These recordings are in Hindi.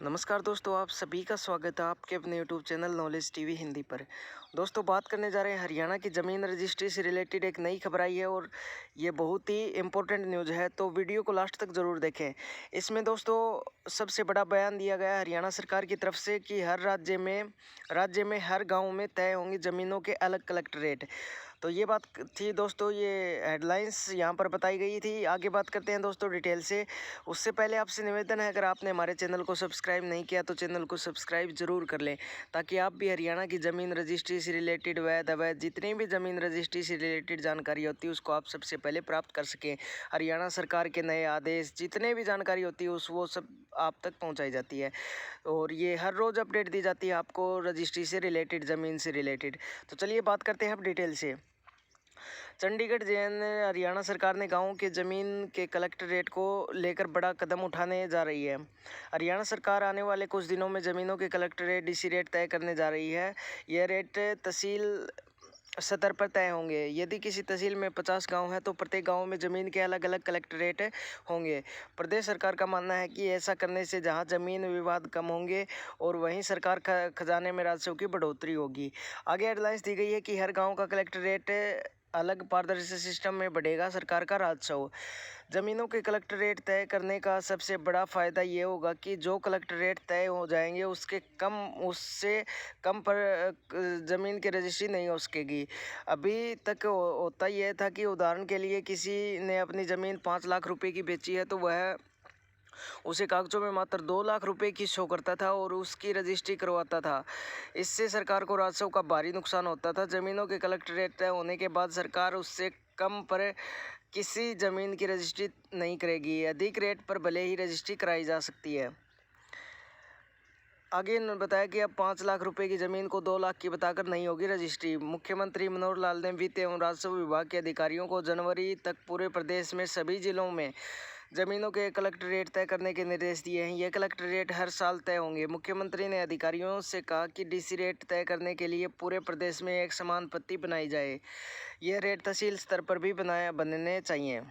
नमस्कार दोस्तों, आप सभी का स्वागत है आपके अपने YouTube channel knowledge TV Hindi पर। दोस्तों, बात करने जा रहे हैं हरियाणा की ज़मीन रजिस्ट्री से रिलेटेड एक नई खबर आई है और ये बहुत ही इम्पोर्टेंट न्यूज़ है, तो वीडियो को लास्ट तक ज़रूर देखें। इसमें दोस्तों सबसे बड़ा बयान दिया गया है हरियाणा सरकार की तरफ से कि हर राज्य में हर गाँव में तय होंगी ज़मीनों के अलग कलेक्ट्रेट। तो ये बात थी दोस्तों, ये हेडलाइंस यहाँ पर बताई गई थी। आगे बात करते हैं दोस्तों डिटेल से। उससे पहले आपसे निवेदन है, अगर आपने हमारे चैनल को सब्सक्राइब नहीं किया तो चैनल को सब्सक्राइब जरूर कर लें, ताकि आप भी हरियाणा की ज़मीन रजिस्ट्री से रिलेटेड वैध अवैध जितनी भी ज़मीन रजिस्ट्री से रिलेटेड जानकारी होती है उसको आप सबसे पहले प्राप्त कर सकें। हरियाणा सरकार के नए आदेश जितने भी जानकारी होती है वो सब आप तक पहुँचाई जाती है और ये हर रोज़ अपडेट दी जाती है आपको रजिस्ट्री से रिलेटेड, ज़मीन से रिलेटेड। तो चलिए बात करते हैं अब डिटेल से। चंडीगढ़ जेएन हरियाणा सरकार ने गांवों के ज़मीन के कलेक्ट्रेट को लेकर बड़ा कदम उठाने जा रही है। हरियाणा सरकार आने वाले कुछ दिनों में ज़मीनों के कलेक्ट्रेट डीसी रेट तय करने जा रही है। यह रेट तहसील स्तर पर तय होंगे। यदि किसी तहसील में 50 गांव हैं तो प्रत्येक गांव में ज़मीन के अलग अलग कलेक्ट्रेट होंगे। प्रदेश सरकार का मानना है कि ऐसा करने से जहां ज़मीन विवाद कम होंगे और वहीं सरकार खजाने में राजस्व की बढ़ोतरी होगी। आगे हेडलाइंस दी गई है कि हर गाँव का कलेक्ट्रेट अलग पारदर्शी सिस्टम में बढ़ेगा सरकार का राजस्व। ज़मीनों के कलेक्ट्रेट तय करने का सबसे बड़ा फ़ायदा ये होगा कि जो कलेक्ट्रेट तय हो जाएंगे उससे कम पर ज़मीन की रजिस्ट्री नहीं हो सकेगी। अभी तक होता यह था कि उदाहरण के लिए किसी ने अपनी ज़मीन 5 लाख रुपए की बेची है तो वह उसे कागजों में मात्र 2 लाख रुपए की शो करता था और उसकी रजिस्ट्री करवाता था। इससे सरकार को राजस्व का भारी नुकसान होता था। ज़मीनों के कलेक्ट्रेट तय होने के बाद सरकार उससे कम पर किसी ज़मीन की रजिस्ट्री नहीं करेगी। अधिक रेट पर भले ही रजिस्ट्री कराई जा सकती है। आगे इन्होंने बताया कि अब 5 लाख रुपए की ज़मीन को 2 लाख की बताकर नहीं होगी रजिस्ट्री। मुख्यमंत्री मनोहर लाल ने वित्त एवं राजस्व विभाग के अधिकारियों को जनवरी तक पूरे प्रदेश में सभी जिलों में ज़मीनों के कलेक्ट्रेट तय करने के निर्देश दिए हैं। ये कलेक्ट्रेट हर साल तय होंगे। मुख्यमंत्री ने अधिकारियों से कहा कि डीसी रेट तय करने के लिए पूरे प्रदेश में एक समान पट्टी बनाई जाए। यह रेट तहसील स्तर पर भी बनने चाहिए।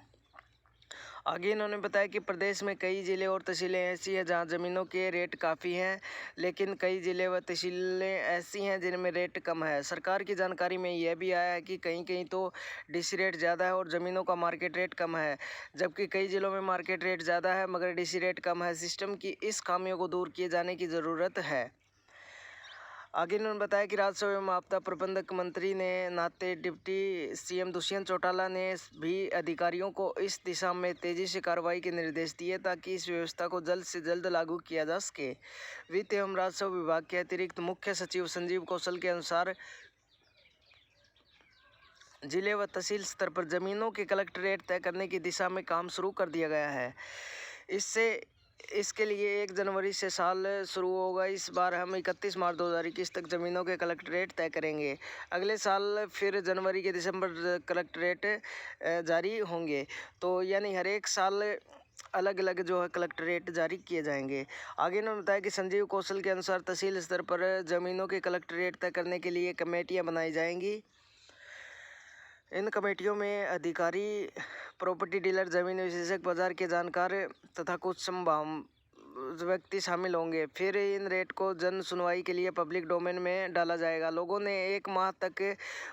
आगे इन्होंने बताया कि प्रदेश में कई ज़िले और तहसीलें ऐसी हैं जहां ज़मीनों के रेट काफ़ी हैं, लेकिन कई ज़िले व तहसीलें ऐसी हैं जिनमें रेट कम है। सरकार की जानकारी में यह भी आया है कि कहीं कहीं तो डीसी रेट ज़्यादा है और ज़मीनों का मार्केट रेट कम है, जबकि कई ज़िलों में मार्केट रेट ज़्यादा है मगर डीसी रेट कम है। सिस्टम की इस खामियों को दूर किए जाने की ज़रूरत है। आगे उन्होंने बताया कि राजस्व एवं आपदा प्रबंधक मंत्री ने नाते डिप्टी सीएम दुष्यंत चौटाला ने भी अधिकारियों को इस दिशा में तेजी से कार्रवाई के निर्देश दिए ताकि इस व्यवस्था को जल्द से जल्द लागू किया जा सके। वित्त एवं राजस्व विभाग के अतिरिक्त मुख्य सचिव संजीव कौशल के अनुसार जिले व तहसील स्तर पर ज़मीनों के कलेक्ट्रेट तय करने की दिशा में काम शुरू कर दिया गया है। इसके लिए 1 जनवरी से साल शुरू होगा। इस बार हम 31 मार्च 2021 तक ज़मीनों के कलेक्ट्रेट तय करेंगे। अगले साल फिर जनवरी के दिसंबर कलेक्ट्रेट जारी होंगे। तो यानी हर एक साल अलग अलग जो है कलेक्ट्रेट जारी किए जाएंगे। आगे उन्होंने बताया कि संजीव कौशल के अनुसार तहसील स्तर पर ज़मीनों के कलेक्ट्रेट तय करने के लिए कमेटियाँ बनाई जाएंगी। इन कमेटियों में अधिकारी, प्रॉपर्टी डीलर, ज़मीन विशेषज्ञ, बाजार के जानकार तथा कुछ संभावित व्यक्ति शामिल होंगे। फिर इन रेट को जन सुनवाई के लिए पब्लिक डोमेन में डाला जाएगा। लोगों ने 1 माह तक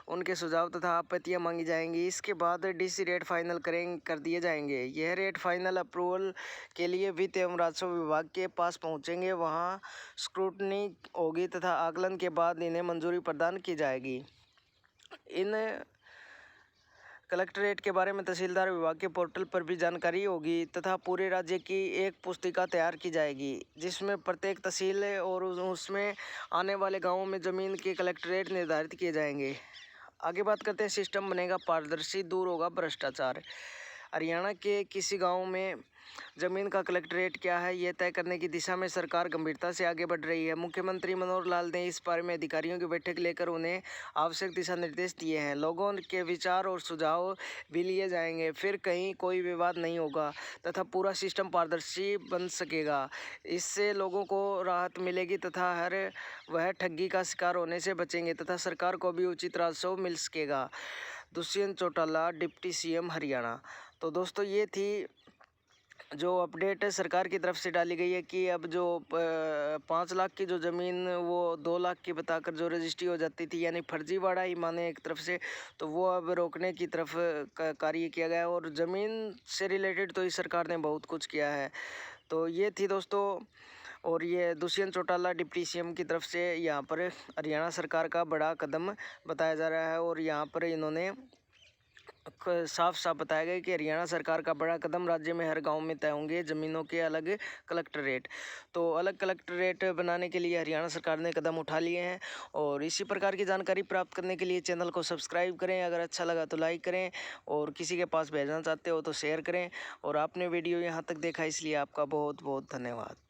उनके सुझाव तथा आपत्तियां मांगी जाएंगी। इसके बाद डीसी रेट फाइनल कर दिए जाएंगे। यह रेट फाइनल अप्रूवल के लिए वित्त एवं राजस्व विभाग के पास पहुंचेंगे। वहां स्क्रूटनी होगी तथा आकलन के बाद इन्हें मंजूरी प्रदान की जाएगी। इन कलेक्ट्रेट के बारे में तहसीलदार विभाग के पोर्टल पर भी जानकारी होगी तथा पूरे राज्य की एक पुस्तिका तैयार की जाएगी, जिसमें प्रत्येक तहसील और उसमें आने वाले गांवों में ज़मीन के कलेक्ट्रेट निर्धारित किए जाएंगे। आगे बात करते हैं, सिस्टम बनेगा पारदर्शी, दूर होगा भ्रष्टाचार। हरियाणा के किसी गांव में ज़मीन का कलेक्ट्रेट क्या है, यह तय करने की दिशा में सरकार गंभीरता से आगे बढ़ रही है। मुख्यमंत्री मनोहर लाल ने इस बारे में अधिकारियों की बैठक लेकर उन्हें आवश्यक दिशा निर्देश दिए हैं। लोगों के विचार और सुझाव भी लिए जाएंगे। फिर कहीं कोई विवाद नहीं होगा तथा पूरा सिस्टम पारदर्शी बन सकेगा। इससे लोगों को राहत मिलेगी तथा वह ठगी का शिकार होने से बचेंगे तथा सरकार को भी उचित राजस्व मिल सकेगा। Dushyant Chautala, deputy CM Haryana. तो दोस्तों, ये थी जो अपडेट सरकार की तरफ से डाली गई है कि अब जो 5 लाख की जो ज़मीन वो 2 लाख की बताकर जो रजिस्ट्री हो जाती थी, यानी फर्जीवाड़ा ही माने एक तरफ से, तो वो अब रोकने की तरफ कार्य किया गया। और ज़मीन से रिलेटेड तो इस सरकार ने बहुत कुछ किया है। तो ये थी दोस्तों, और ये दुष्यंत चौटाला डिप्टी सीएम की तरफ से यहाँ पर हरियाणा सरकार का बड़ा कदम बताया जा रहा है। और यहाँ पर इन्होंने साफ साफ बताया गया कि हरियाणा सरकार का बड़ा कदम, राज्य में हर गांव में तय होंगे ज़मीनों के अलग कलेक्टरेट। तो अलग कलेक्टरेट बनाने के लिए हरियाणा सरकार ने कदम उठा लिए हैं। और इसी प्रकार की जानकारी प्राप्त करने के लिए चैनल को सब्सक्राइब करें, अगर अच्छा लगा तो लाइक करें, और किसी के पास भेजना चाहते हो तो शेयर करें। और आपने वीडियो यहाँ तक देखा इसलिए आपका बहुत बहुत धन्यवाद।